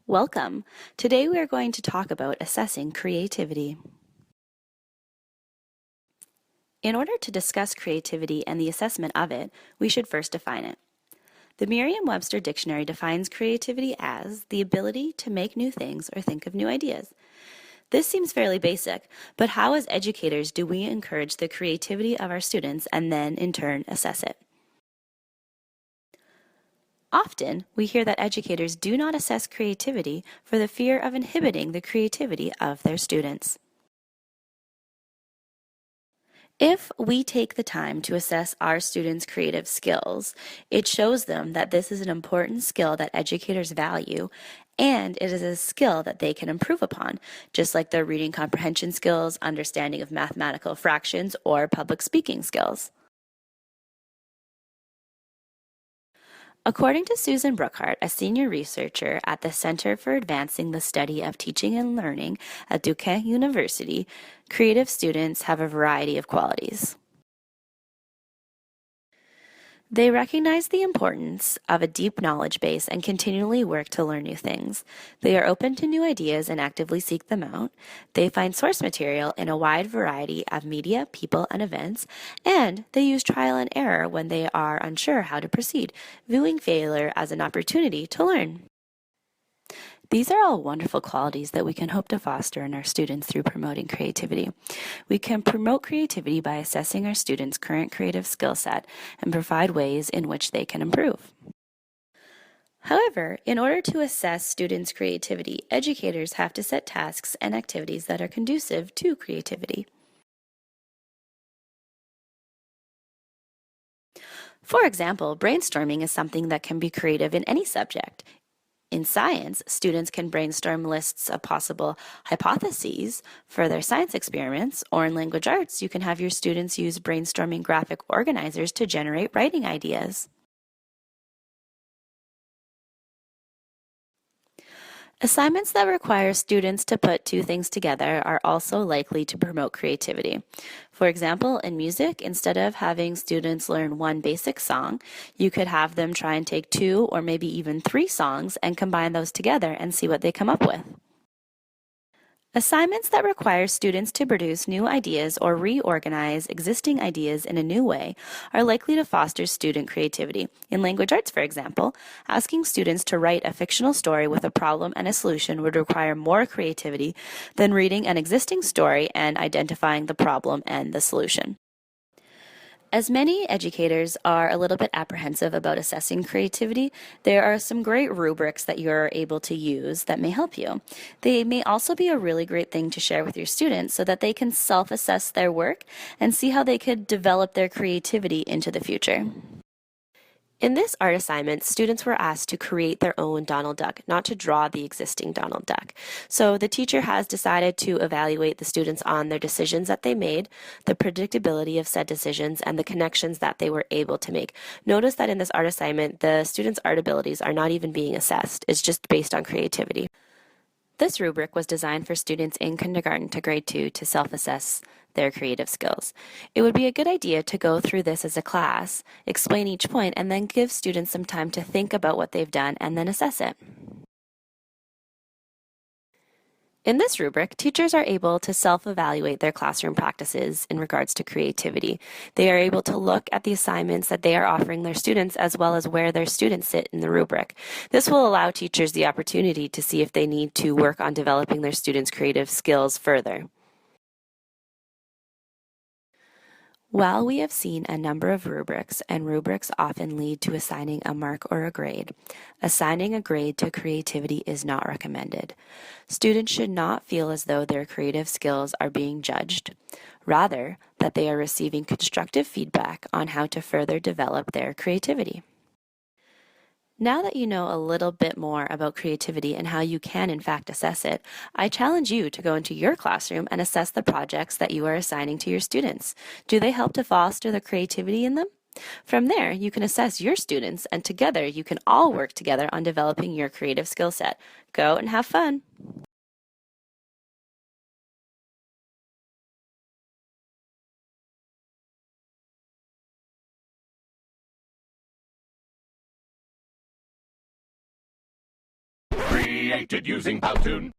Welcome. Today we are going to talk about assessing creativity. In order to discuss creativity and the assessment of it, we should first define it. The Merriam-Webster Dictionary defines creativity as the ability to make new things or think of new ideas. This seems fairly basic, but how as educators do we encourage the creativity of our students and then in turn assess it? Often, we hear that educators do not assess creativity for the fear of inhibiting the creativity of their students. If we take the time to assess our students' creative skills, it shows them that this is an important skill that educators value, and it is a skill that they can improve upon, just like their reading comprehension skills, understanding of mathematical fractions, or public speaking skills. According to Susan Brookhart, a senior researcher at the Center for Advancing the Study of Teaching and Learning at Duquesne University, creative students have a variety of qualities. They recognize the importance of a deep knowledge base and continually work to learn new things. They are open to new ideas and actively seek them out. They find source material in a wide variety of media, people, and events, and they use trial and error when they are unsure how to proceed, viewing failure as an opportunity to learn. These are all wonderful qualities that we can hope to foster in our students through promoting creativity. We can promote creativity by assessing our students' current creative skill set and provide ways in which they can improve. However, in order to assess students' creativity, educators have to set tasks and activities that are conducive to creativity. For example, brainstorming is something that can be creative in any subject. In science, students can brainstorm lists of possible hypotheses for their science experiments, or in language arts, you can have your students use brainstorming graphic organizers to generate writing ideas. Assignments that require students to put two things together are also likely to promote creativity. For example, in music, instead of having students learn one basic song, you could have them try and take two or maybe even three songs and combine those together and see what they come up with. Assignments that require students to produce new ideas or reorganize existing ideas in a new way are likely to foster student creativity. In language arts, for example, asking students to write a fictional story with a problem and a solution would require more creativity than reading an existing story and identifying the problem and the solution. As many educators are a little bit apprehensive about assessing creativity, there are some great rubrics that you're able to use that may help you. They may also be a really great thing to share with your students so that they can self-assess their work and see how they could develop their creativity into the future. In this art assignment, students were asked to create their own Donald Duck, not to draw the existing Donald Duck. So the teacher has decided to evaluate the students on their decisions that they made, the predictability of said decisions, and the connections that they were able to make. Notice that in this art assignment, the students' art abilities are not even being assessed. It's just based on creativity. This rubric was designed for students in kindergarten to grade 2 to self-assess their creative skills. It would be a good idea to go through this as a class, explain each point, and then give students some time to think about what they've done and then assess it. In this rubric, teachers are able to self-evaluate their classroom practices in regards to creativity. They are able to look at the assignments that they are offering their students as well as where their students sit in the rubric. This will allow teachers the opportunity to see if they need to work on developing their students' creative skills further. While we have seen a number of rubrics, and rubrics often lead to assigning a mark or a grade, assigning a grade to creativity is not recommended. Students should not feel as though their creative skills are being judged, rather that they are receiving constructive feedback on how to further develop their creativity. Now that you know a little bit more about creativity and how you can in fact assess it, I challenge you to go into your classroom and assess the projects that you are assigning to your students. Do they help to foster the creativity in them? From there, you can assess your students, and together you can all work together on developing your creative skill set. Go and have fun! Creativity created using Powtoon.